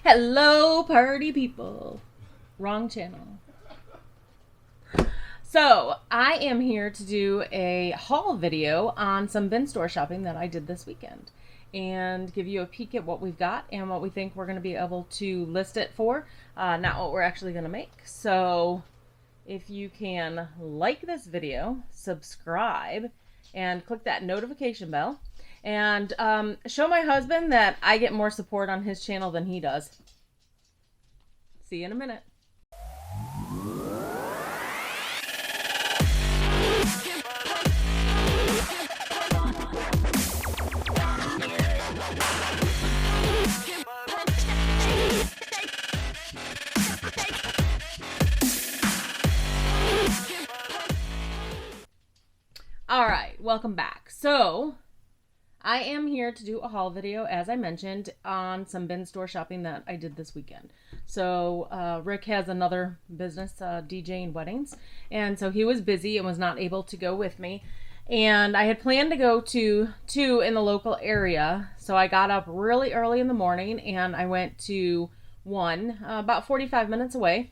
Hello, party people. Wrong channel. So, I am here to do a haul video on some bin store shopping that I did this weekend and give you a peek at what we've got and what we think we're going to be able to list it for, not what we're actually going to make. So, if you can like this video, subscribe, and click that notification bell, and show my husband that I get more support on his channel than he does. See you in a minute. Alright, welcome back. So, I am here to do a haul video, as I mentioned, on some bin store shopping that I did this weekend. So, Rick has another business, DJing weddings, and so he was busy and was not able to go with me. And I had planned to go to two in the local area, so I got up really early in the morning and I went to one about 45 minutes away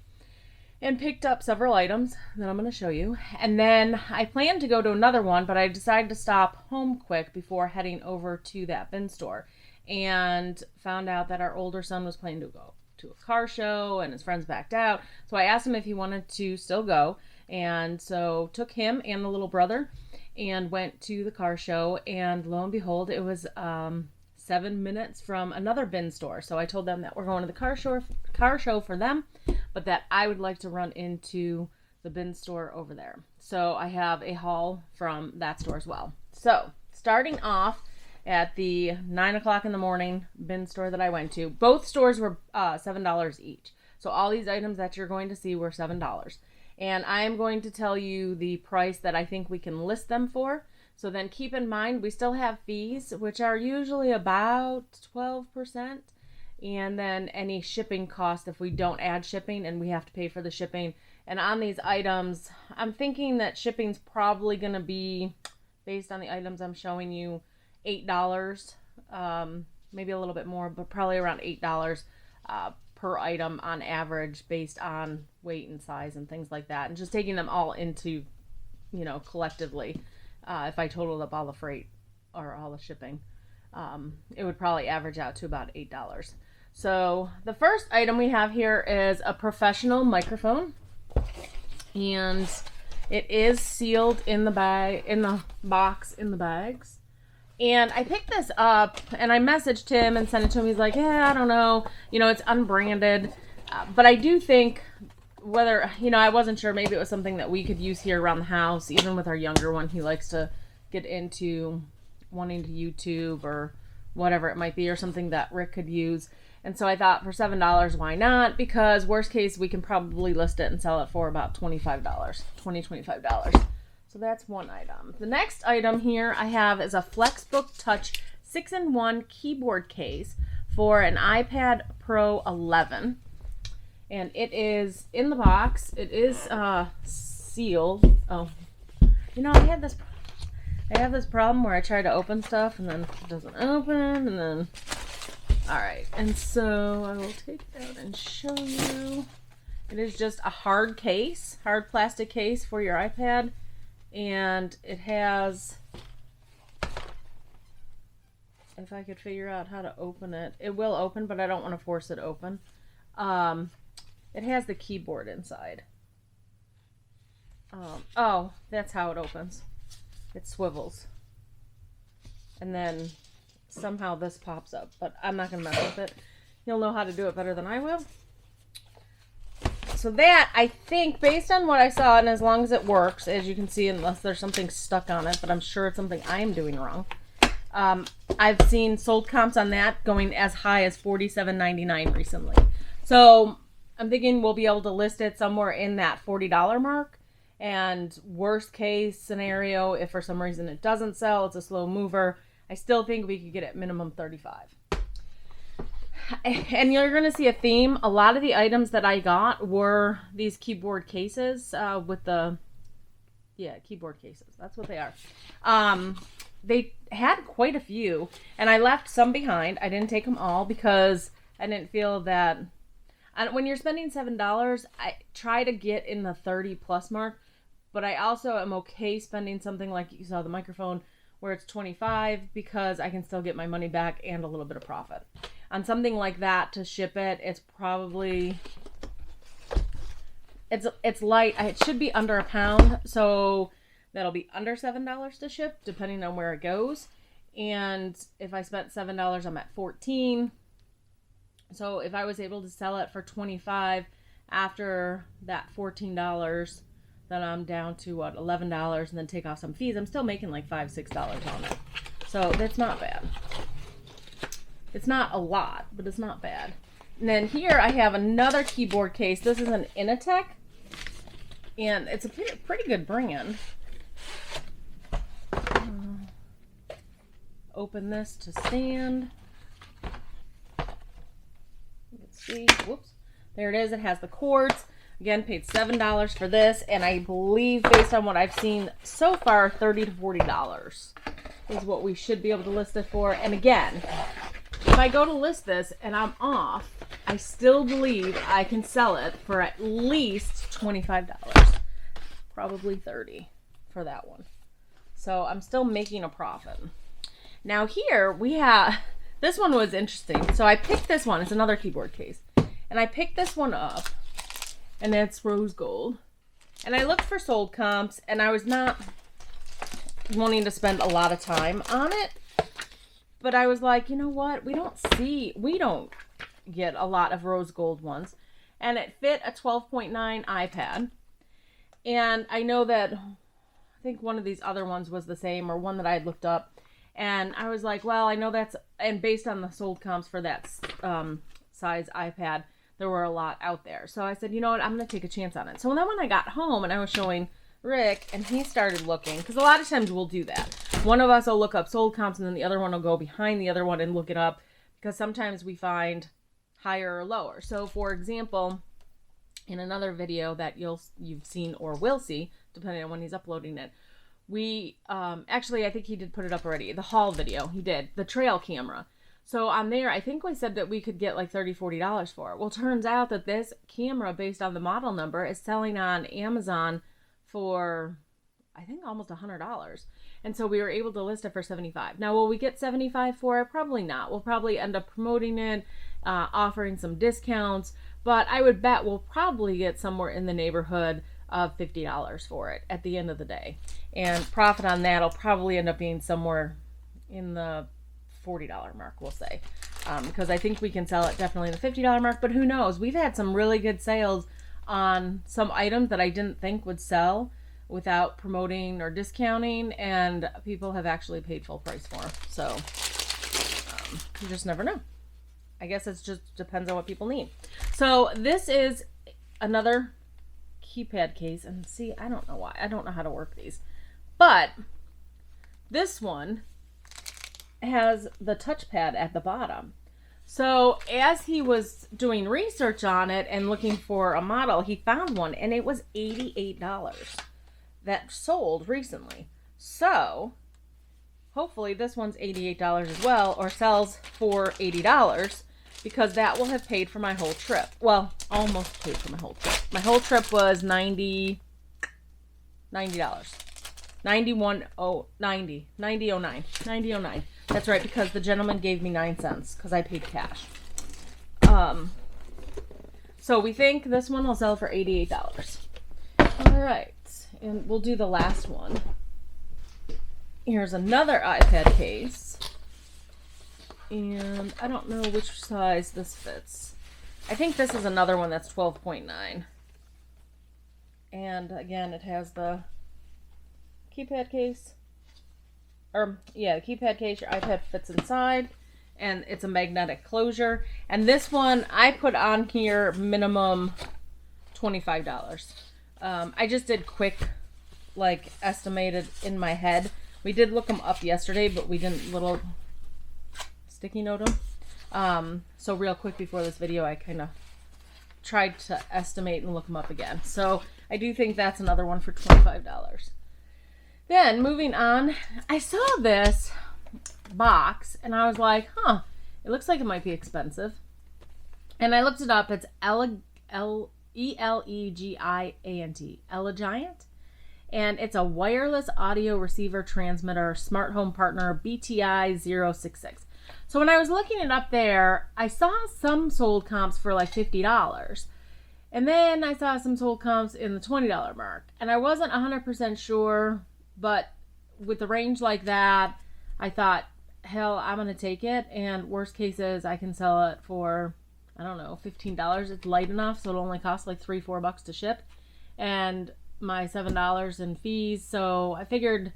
and picked up several items that I'm going to show you. And then I planned to go to another one, but I decided to stop home quick before heading over to that bin store, and found out that our older son was planning to go to a car show and his friends backed out. So I asked him if he wanted to still go, and so took him and the little brother and went to the car show, and lo and behold, it was 7 minutes from another bin store. So I told them that we're going to the car show for them, but that I would like to run into the bin store over there. So I have a haul from that store as well. So starting off at the 9 o'clock in the morning bin store that I went to, both stores were $7 each. So all these items that you're going to see were $7. And I am going to tell you the price that I think we can list them for. So then keep in mind, we still have fees, which are usually about 12%. And then any shipping cost if we don't add shipping and we have to pay for the shipping. And on these items, I'm thinking that shipping's probably going to be, based on the items I'm showing you, $8. Maybe a little bit more, but probably around $8 per item on average based on weight and size and things like that. And just taking them all into, collectively, if I totaled up all the freight or all the shipping, it would probably average out to about $8. So the first item we have here is a professional microphone, and it is sealed in the bag, in the box, in the bags. And I picked this up and I messaged him and sent it to him. He's like, yeah, I don't know. It's unbranded. But I do think whether, I wasn't sure. Maybe it was something that we could use here around the house. Even with our younger one, he likes to get into wanting to YouTube or whatever it might be, or something that Rick could use. And so I thought for $7, why not? Because worst case, we can probably list it and sell it for about $25. So that's one item. The next item here I have is a Flexbook Touch 6-in-1 keyboard case for an iPad Pro 11. And it is in the box. It is sealed. Oh, I have this problem where I try to open stuff and then it doesn't open, and then... Alright, and so I will take it out and show you. It is just a hard plastic case for your iPad. And it has, if I could figure out how to open it, it will open, but I don't want to force it open. It has the keyboard inside. Oh, that's how it opens. It swivels. And then somehow this pops up, but I'm not going to mess with it. You'll know how to do it better than I will. So that, I think, based on what I saw, and as long as it works, as you can see, unless there's something stuck on it, but I'm sure it's something I am doing wrong. I've seen sold comps on that going as high as $47.99 recently. So I'm thinking we'll be able to list it somewhere in that $40 mark. And worst case scenario, if for some reason it doesn't sell, it's a slow mover, I still think we could get it minimum $35. And you're going to see a theme. A lot of the items that I got were these keyboard cases with the... Yeah, keyboard cases. That's what they are. They had quite a few, and I left some behind. I didn't take them all because I didn't feel that. When you're spending $7, I try to get in the 30 plus mark, but I also am okay spending something like you saw the microphone where it's 25 because I can still get my money back and a little bit of profit. On something like that to ship it, it's probably, it's light. It should be under a pound, so that'll be under $7 to ship depending on where it goes. And if I spent $7, I'm at 14. So if I was able to sell it for 25 after that $14, then I'm down to what, $11, and then take off some fees. I'm still making like $5, $6 on it. So that's not bad. It's not a lot, but it's not bad. And then here I have another keyboard case. This is an Initech, and it's a pretty good brand. Open this to stand. Let's see. Whoops. There it is. It has the cords. Again, paid $7 for this, and I believe based on what I've seen so far, $30 to $40 is what we should be able to list it for. And again, if I go to list this and I'm off, I still believe I can sell it for at least $25. Probably $30 for that one. So I'm still making a profit. Now here we have, this one was interesting. So I picked this one. It's another keyboard case. And I picked this one up. And it's rose gold. And I looked for sold comps, and I was not wanting to spend a lot of time on it. But I was like, you know what? We don't get a lot of rose gold ones. And it fit a 12.9 iPad. And I know that, I think one of these other ones was the same, or one that I had looked up. And I was like, well, I know that's, and based on the sold comps for that size iPad, there were a lot out there. So I said, you know what, I'm going to take a chance on it. So then when I got home and I was showing Rick, and he started looking, because a lot of times we'll do that. One of us will look up sold comps, and then the other one will go behind the other one and look it up, because sometimes we find higher or lower. So for example, in another video that you've seen or will see, depending on when he's uploading it, we, actually, I think he did put it up already, the haul video, he did, the trail camera. So on there, I think we said that we could get like $30, $40 for it. Well, turns out that this camera, based on the model number, is selling on Amazon for, I think, almost $100. And so we were able to list it for $75. Now, will we get $75 for it? Probably not. We'll probably end up promoting it, offering some discounts. But I would bet we'll probably get somewhere in the neighborhood of $50 for it at the end of the day. And profit on that will probably end up being somewhere in the $40 mark, we'll say, because I think we can sell it definitely in the $50 mark, but who knows? We've had some really good sales on some items that I didn't think would sell without promoting or discounting, and people have actually paid full price for them. So you just never know. I guess it just depends on what people need. So this is another keypad case, and see, I don't know why. I don't know how to work these, but this one has the touchpad at the bottom. So as he was doing research on it and looking for a model, he found one, and it was $88 that sold recently. So hopefully this one's $88 as well, or sells for $80, because that will have paid for my whole trip. Well, almost paid for my whole trip. My whole trip was $90. 90.09. That's right, because the gentleman gave me 9 cents because I paid cash. So we think this one will sell for $88. All right, and we'll do the last one. Here's another iPad case, and I don't know which size this fits. I think this is another one that's 12.9. And again, it has the keypad case, or yeah, the keypad case. Your iPad fits inside, and it's a magnetic closure. And this one I put on here minimum $25. I just did quick, like, estimated in my head. We did look them up yesterday, but we didn't little sticky note them. So real quick before this video, I kind of tried to estimate and look them up again. So I do think that's another one for $25. Then, moving on, I saw this box, and I was like, huh, it looks like it might be expensive. And I looked it up. It's Elegant, Elegant. And it's a wireless audio receiver transmitter, smart home partner, BTI 066. So when I was looking it up there, I saw some sold comps for like $50. And then I saw some sold comps in the $20 mark. And I wasn't 100% sure, but with the range like that, I thought, hell, I'm going to take it. And worst case is I can sell it for, I don't know, $15. It's light enough, so it'll only cost like $3-4 to ship. And my $7 in fees. So I figured,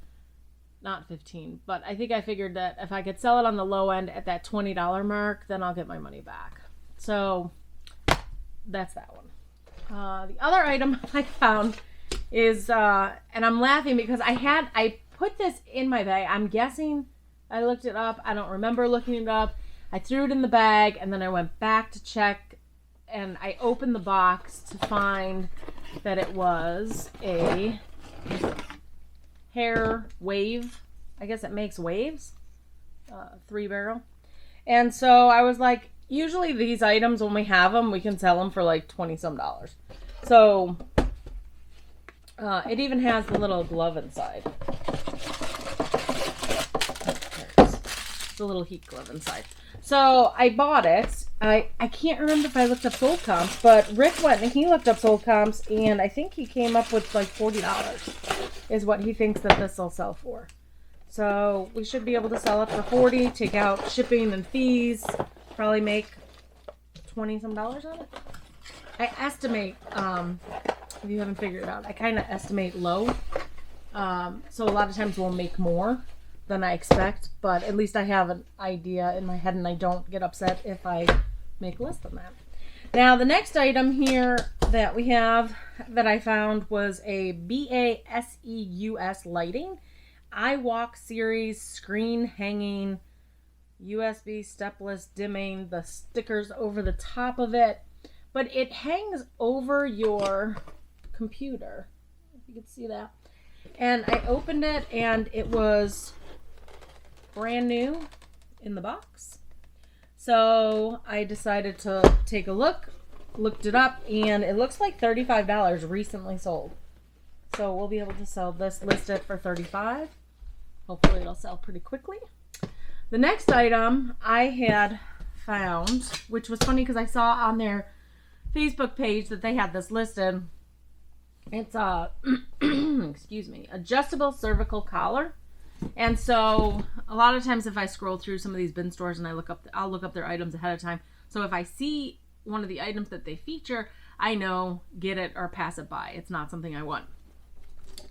not 15, but I think I figured that if I could sell it on the low end at that $20 mark, then I'll get my money back. So that's that one. The other item I found is, and I'm laughing because I put this in my bag. I'm guessing I looked it up. I don't remember looking it up. I threw it in the bag and then I went back to check, and I opened the box to find that it was a hair wave. I guess it makes waves. 3-barrel. And so I was like, usually these items, when we have them, we can sell them for like $20-some. So it even has the little glove inside. It's a little heat glove inside. So I bought it. I can't remember if I looked up sold comps, but Rick went and he looked up sold comps, and I think he came up with like $40 is what he thinks that this will sell for. So we should be able to sell it for $40, take out shipping and fees, probably make $20-some on it. I estimate, if you haven't figured it out, I kind of estimate low. So a lot of times we'll make more than I expect, but at least I have an idea in my head and I don't get upset if I make less than that. Now the next item here that we have that I found was a BASEUS lighting iWalk series screen hanging USB stepless dimming, the stickers over the top of it, but it hangs over your computer, if you can see that. And I opened it and it was brand new in the box. So I decided to take a look, looked it up, and it looks like $35 recently sold. So we'll be able to sell this, list it for $35. Hopefully it'll sell pretty quickly. The next item I had found, which was funny because I saw on their Facebook page that they had this listed. It's a excuse me, adjustable cervical collar. And so a lot of times if I scroll through some of these bin stores and I'll look up their items ahead of time. So if I see one of the items that they feature, I know, get it or pass it by. It's not something I want.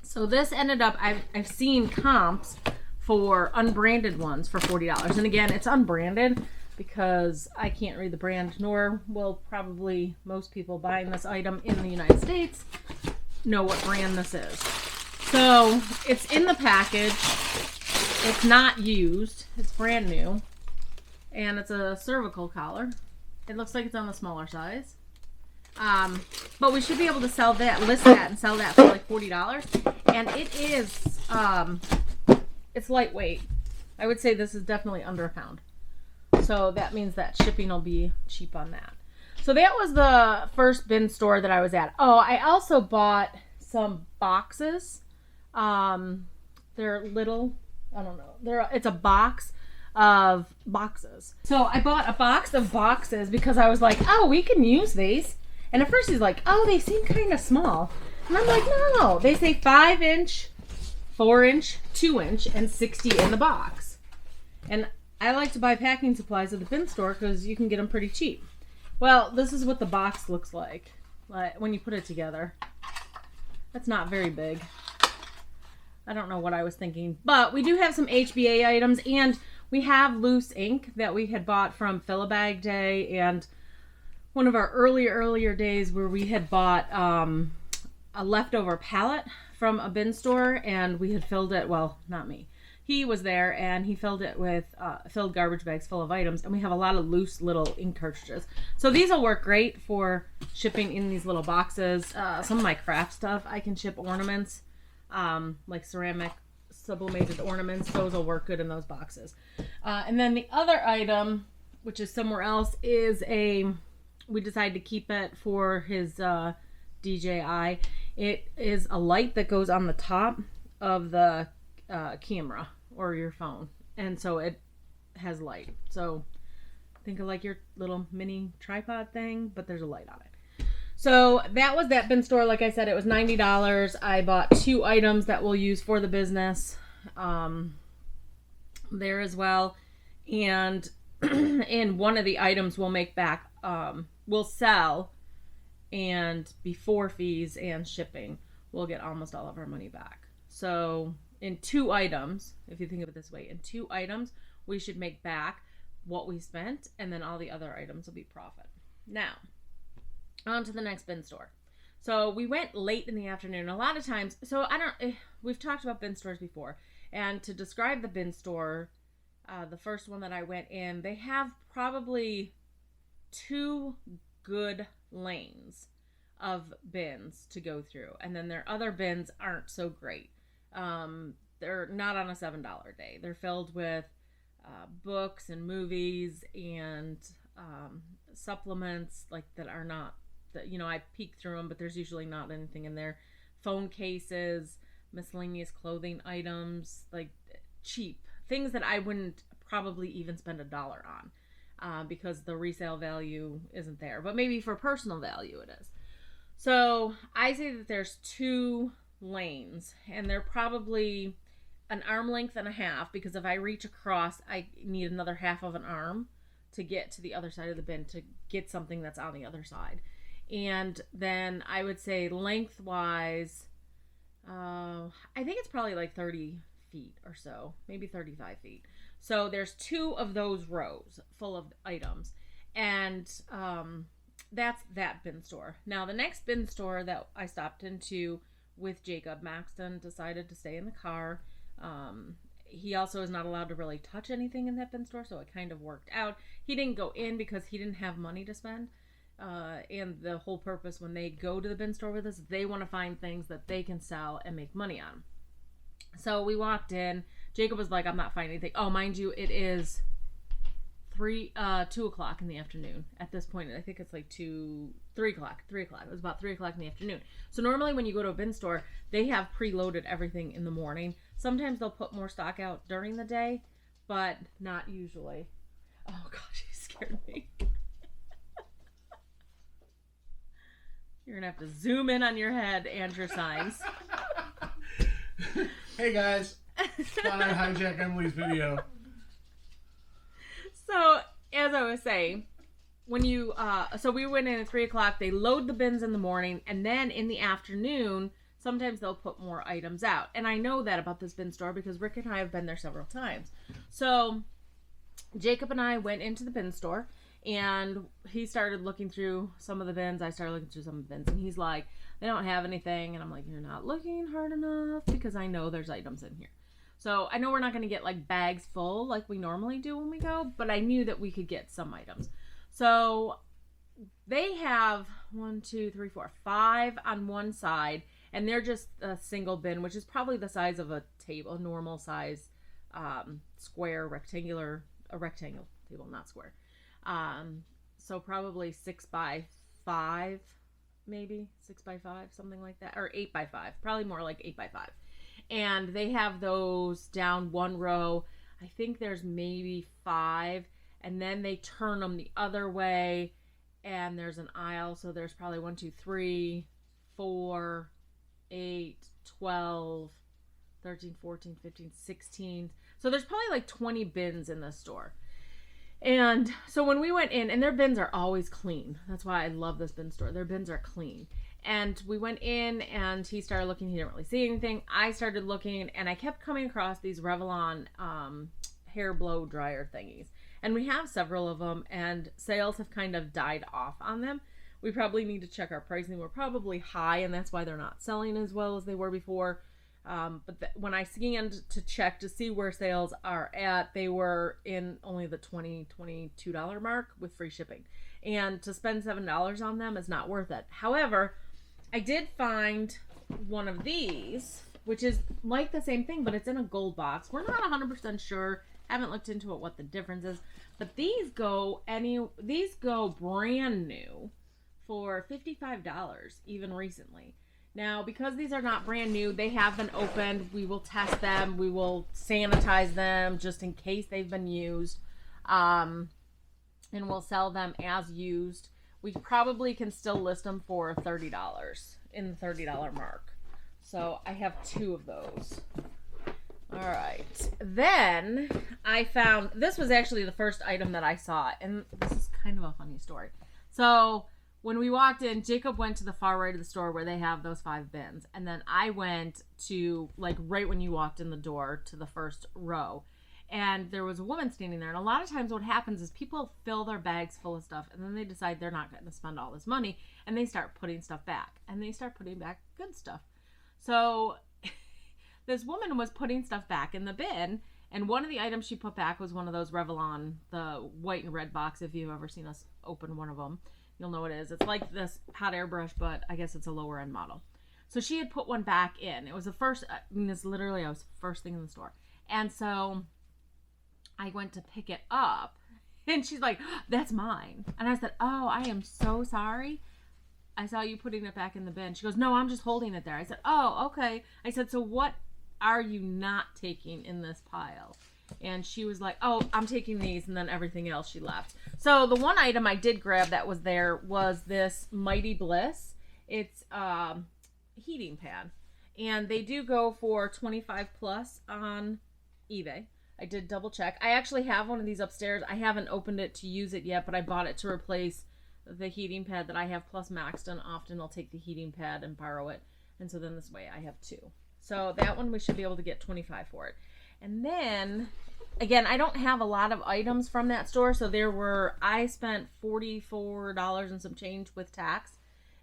So this ended up, I've seen comps for unbranded ones for $40. And again, it's unbranded because I can't read the brand, nor will probably most people buying this item in the United States know what brand this is. So it's in the package. It's not used. It's brand new. And it's a cervical collar. It looks like it's on the smaller size. But we should be able to sell that, list that, and sell that for like $40. And it is, it's lightweight. I would say this is definitely under a pound. So that means that shipping will be cheap on that. So that was the first bin store that I was at. Oh, I also bought some boxes. They're little, I don't know. It's a box of boxes. So I bought a box of boxes because I was like, oh, we can use these. And at first he's like, oh, they seem kind of small. And I'm like, no, they say 5-inch, 4-inch, 2-inch, and 60 in the box. And I like to buy packing supplies at the bin store because you can get them pretty cheap. Well, this is what the box looks like when you put it together. That's not very big. I don't know what I was thinking. But we do have some HBA items, and we have loose ink that we had bought from Fill-A-Bag Day, and one of our earlier days where we had bought a leftover pallet from a bin store, and we had filled it, well, not me. He was there, and he filled it with filled garbage bags full of items, and we have a lot of loose little ink cartridges. So these will work great for shipping in these little boxes. Some of my craft stuff, I can ship ornaments, like ceramic sublimated ornaments. Those will work good in those boxes. And then the other item, which is somewhere else, is a we decided to keep it for his DJI. It is a light that goes on the top of the camera or your phone, and so it has light. So think of like your little mini tripod thing, but there's a light on it. So that was that bin store. Like I said, it was $90. I bought 2 items that we'll use for the business there as well, and and one of the items we'll make back, we'll sell, and before fees and shipping, we'll get almost all of our money back. So in 2 items, if you think of it this way, in 2 items, we should make back what we spent, and then all the other items will be profit. Now, on to the next bin store. So we went late in the afternoon. A lot of times, so we've talked about bin stores before, and to describe the bin store, the first one that I went in, they have probably 2 good lanes of bins to go through, and then their other bins aren't so great. They're not on a $7 day. They're filled with books and movies and supplements like that are not that, you know, I peek through them, but there's usually not anything in there. Phone cases, miscellaneous clothing items, like cheap things that I wouldn't probably even spend $1 on because the resale value isn't there, but maybe for personal value it is. So I say that there's 2 lanes, and they're probably an arm length and a half, because if I reach across, I need another half of an arm to get to the other side of the bin to get something that's on the other side. And then I would say lengthwise, I think it's probably like 30 feet or so, maybe 35 feet. So there's 2 of those rows full of items, and that's that bin store. Now the next bin store that I stopped into with Jacob, Maxton decided to stay in the car. He also is not allowed to really touch anything in that bin store, so it kind of worked out. He didn't go in because he didn't have money to spend. And the whole purpose when they go to the bin store with us, they want to find things that they can sell and make money on. So we walked in. Jacob was like, I'm not finding anything. Oh, mind you, it is 2 o'clock in the afternoon at this point. I think it's like 3 o'clock. It was about 3 o'clock in the afternoon. So normally when you go to a bin store, they have preloaded everything in the morning. Sometimes they'll put more stock out during the day, but not usually. Oh gosh, you scared me. You're gonna have to zoom in on your head and your signs. Hey guys, thought I'd hijack Emily's video. So, as I was saying, when you, so we went in at 3 o'clock, they load the bins in the morning, and then in the afternoon, sometimes they'll put more items out. And I know that about this bin store because Rick and I have been there several times. So, Jacob and I went into the bin store, and he started looking through some of the bins. I started looking through some of the bins, and he's like, they don't have anything. And I'm like, you're not looking hard enough, because I know there's items in here. So I know we're not going to get like bags full like we normally do when we go, but I knew that we could get some items. So they have 5 on one side, and they're just a single bin, which is probably the size of a table, a normal size square, rectangle table, not square. So probably 6 by 5, maybe 6 by 5, something like that, or 8 by 5, probably more like 8 by 5. And they have those down one row. I think there's maybe 5, and then they turn them the other way, and there's an aisle. So there's probably 1, 2, 3, 4, 8, 12, 13, 14, 15, 16. So there's probably like 20 bins in this store. And so when we went in, and their bins are always clean. That's why I love this bin store. Their bins are clean. And we went in, and he started looking. He didn't really see anything. I started looking, and I kept coming across these Revlon hair blow dryer thingies. And we have several of them, and sales have kind of died off on them. We probably need to check our pricing. We're probably high, and that's why they're not selling as well as they were before. But when I scanned to check to see where sales are at, they were in only the $20, $22 mark with free shipping. And to spend $7 on them is not worth it. However, I did find one of these, which is like the same thing, but it's in a gold box. We're not 100% sure Haven't looked into it what the difference is, but these go brand new for $55 even recently. Now, because these are not brand new, they have been opened. We will test them. We will sanitize them just in case they've been used. And we'll sell them as used. We probably can still list them for $30 in the $30 mark. So I have 2 of those. All right. Then I found, this was actually the first item that I saw, and this is kind of a funny story. So when we walked in, Jacob went to the far right of the store where they have those 5 bins. And then I went to, like, right when you walked in the door to the first row. And there was a woman standing there. And a lot of times what happens is people fill their bags full of stuff. And then they decide they're not going to spend all this money. And they start putting stuff back. And they start putting back good stuff. So this woman was putting stuff back in the bin. And one of the items she put back was one of those Revlon, the white and red box. If you've ever seen us open one of them, you'll know what it is. It's like this hot air brush, but I guess it's a lower end model. So she had put one back in. It was the first, I mean, this literally, I was first thing in the store. And so I went to pick it up and she's like, that's mine. And I said, oh, I am so sorry. I saw you putting it back in the bin. She goes, no, I'm just holding it there. I said, oh, okay. I said, so what are you not taking in this pile? And she was like, oh, I'm taking these, and then everything else she left. So the one item I did grab that was there was this Mighty Bliss. It's heating pad. And they do go for 25 plus on eBay. I did double check. I actually have one of these upstairs. I haven't opened it to use it yet, but I bought it to replace the heating pad that I have plus maxed, and often I'll take the heating pad and borrow it. And so then this way I have 2. So that one we should be able to get 25 for it. And then, again, I don't have a lot of items from that store. So I spent $44 and some change with tax.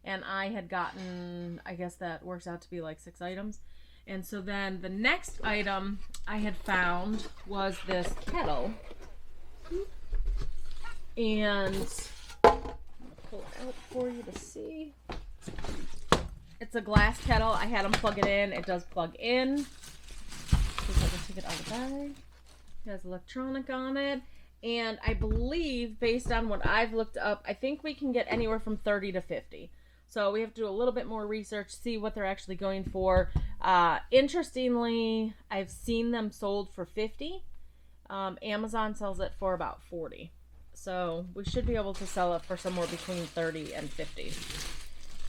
And I had gotten, I guess that works out to be like 6 items. And so then the next item I had found was this kettle. And I'm going to pull it out for you to see. It's a glass kettle. I had them plug it in. It does plug in. See if I can take it out of the bag. It has electronic on it. And I believe, based on what I've looked up, I think we can get anywhere from 30 to 50. So we have to do a little bit more research, see what they're actually going for. Interestingly, I've seen them sold for 50. Amazon sells it for about 40. So we should be able to sell it for somewhere between 30 and 50.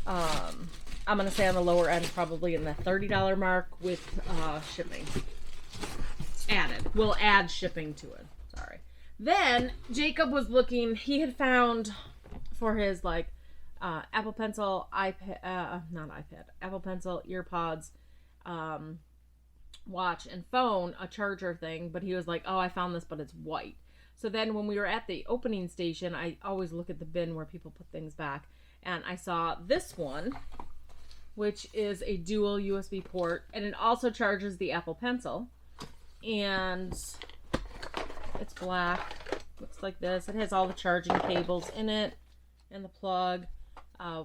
I'm going to say on the lower end, probably in the $30 mark with shipping added. We'll add shipping to it. Sorry. Then Jacob was looking, he had found for his like Apple Pencil, Apple Pencil, earpods, watch, and phone, a charger thing, but he was like, oh, I found this, but it's white. So then when we were at the opening station, I always look at the bin where people put things back, and I saw this one, which is a dual USB port, and it also charges the Apple Pencil, and it's black, looks like this. It has all the charging cables in it, and the plug. I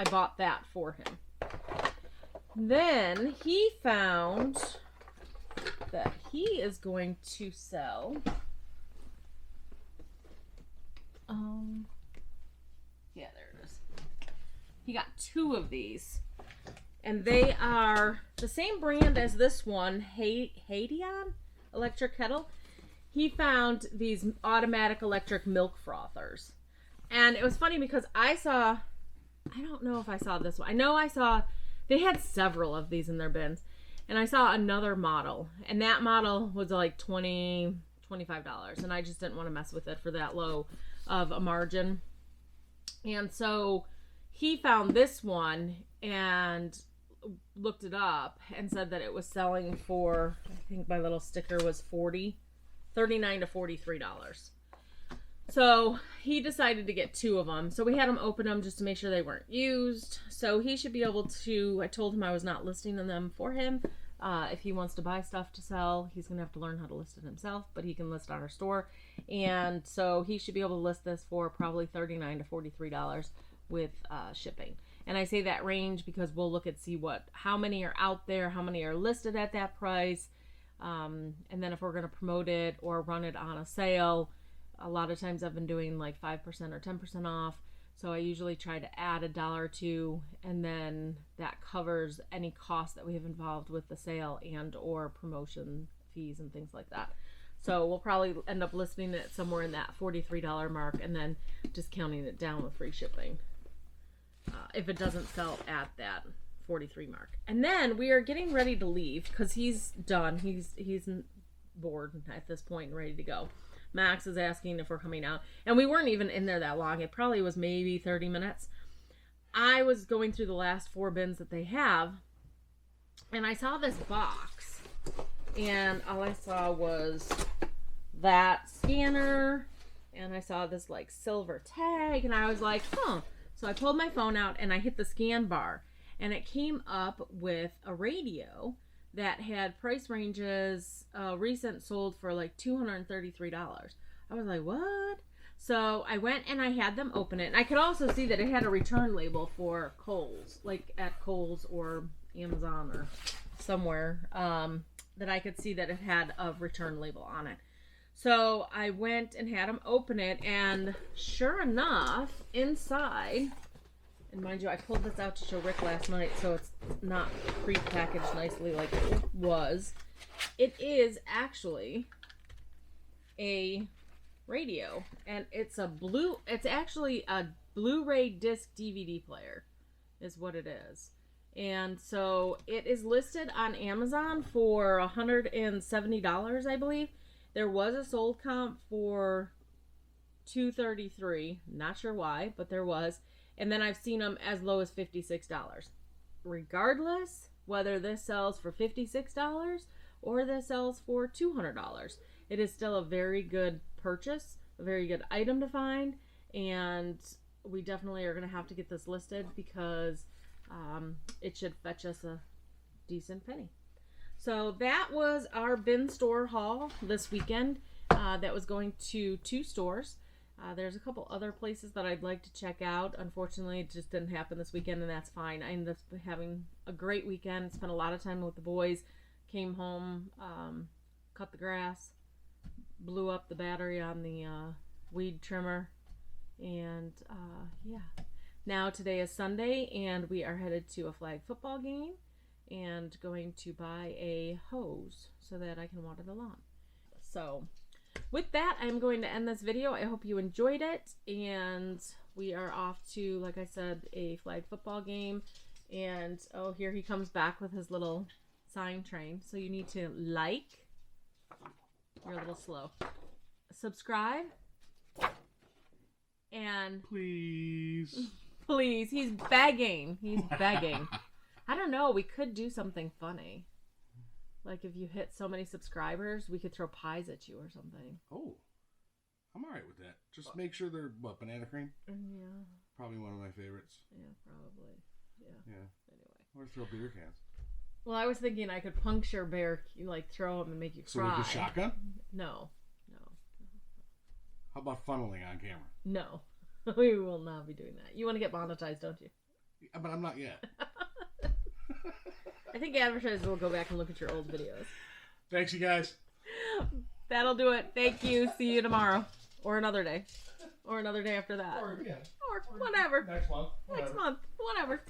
bought that for him. Then he found that he is going to sell there it is. He got 2 of these, and they are the same brand as this one, Hadion electric kettle. He found these automatic electric milk frothers. And it was funny because I don't know if I saw this one. I know they had several of these in their bins. And I saw another model. And that model was like $25. And I just didn't want to mess with it for that low of a margin. And so he found this one and looked it up and said that it was selling for, I think my little sticker was $39 to $43. So he decided to get 2 of them. So we had him open them just to make sure they weren't used. So he should be able to, I told him I was not listing them for him. If he wants to buy stuff to sell, he's going to have to learn how to list it himself, but he can list on our store. And so he should be able to list this for probably $39 to $43 with shipping. And I say that range because we'll look at how many are out there, how many are listed at that price. And then if we're going to promote it or run it on a sale, a lot of times I've been doing like 5% or 10% off. So I usually try to add $1 or $2, and then that covers any cost that we have involved with the sale and or promotion fees and things like that. So we'll probably end up listing it somewhere in that $43 mark and then discounting it down with free shipping if it doesn't sell at that 43 mark. And then we are getting ready to leave because he's done. He's bored at this point and ready to go. Max is asking if we're coming out, and we weren't even in there that long. It probably was maybe 30 minutes. I was going through the last 4 bins that they have, and I saw this box, and all I saw was that scanner, and I saw this like silver tag, and I was like, huh. So I pulled my phone out and I hit the scan bar, and it came up with a radio that had price ranges recent sold for like $233. I was like, what? So I went and I had them open it, and I could also see that it had a return label for Kohl's, like at Kohl's or Amazon or somewhere, that I could see that it had a return label on it. So I went and had them open it, and sure enough, inside, and mind you, I pulled this out to show Rick last night, so it's not pre-packaged nicely like it was. It is actually a radio, and it's actually a Blu-ray disc DVD player is what it is. And so it is listed on Amazon for $170, I believe. There was a sold comp for $233. Not sure why, but there was. And then I've seen them as low as $56. Regardless, whether this sells for $56 or this sells for $200, it is still a very good purchase, a very good item to find, and we definitely are going to have to get this listed because it should fetch us a decent penny. So that was our bin store haul this weekend. That was going to 2 stores. There's a couple other places that I'd like to check out. Unfortunately, it just didn't happen this weekend, and that's fine. I ended up having a great weekend. Spent a lot of time with the boys. Came home, cut the grass, blew up the battery on the weed trimmer, and yeah. Now today is Sunday, and we are headed to a flag football game and going to buy a hose so that I can water the lawn. So with that, I'm going to end this video. I hope you enjoyed it, and we are off to, like I said, a flag football game. And oh, here he comes back with his little sign train. So you need to like, you're a little slow, subscribe, and Please. he's begging. I don't know, we could do something funny. Like if you hit so many subscribers, we could throw pies at you or something. Oh, I'm all right with that. Just make sure they're, banana cream? Yeah. Probably one of my favorites. Yeah, probably. Yeah. Anyway. Or throw beer cans. Well, I was thinking I could puncture bear, like throw them and make you cry. So we could shotgun? No. How about funneling on camera? No. We will not be doing that. You want to get monetized, don't you? Yeah, but I'm not yet. I think advertisers will go back and look at your old videos. Thanks, you guys. That'll do it. Thank you. See you tomorrow. Or another day. Or another day after that. Or Or whatever. Next month. Next month. Whatever.